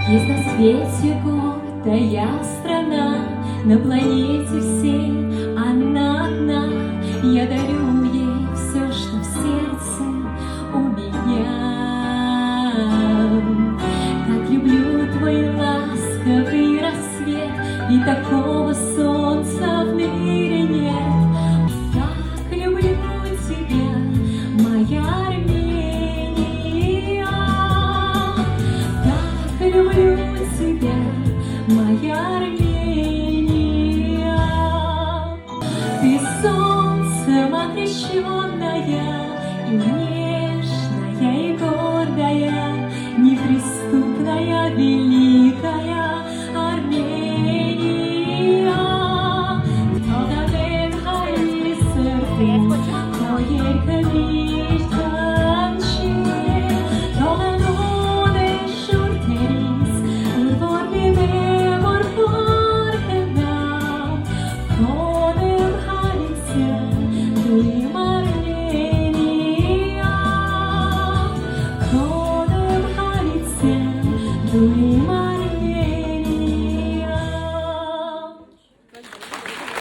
Есть на свете гордая страна, на планете всей она одна. Я дарю ей все, что в сердце у меня. Так люблю твой ласковый рассвет, и такого солнца в мире нет. Так люблю тебя, моя Армения. Так люблю тебя, моя Армения. Ты солнцем окрещенная, и нежная, и гордая, неприступная, великая Армения. Toda vez hay certeza, oye que mi canche, toda no de shorteris, urborni memor portena, kodem halice, duim Armenia, kodem halice, duim Armenia.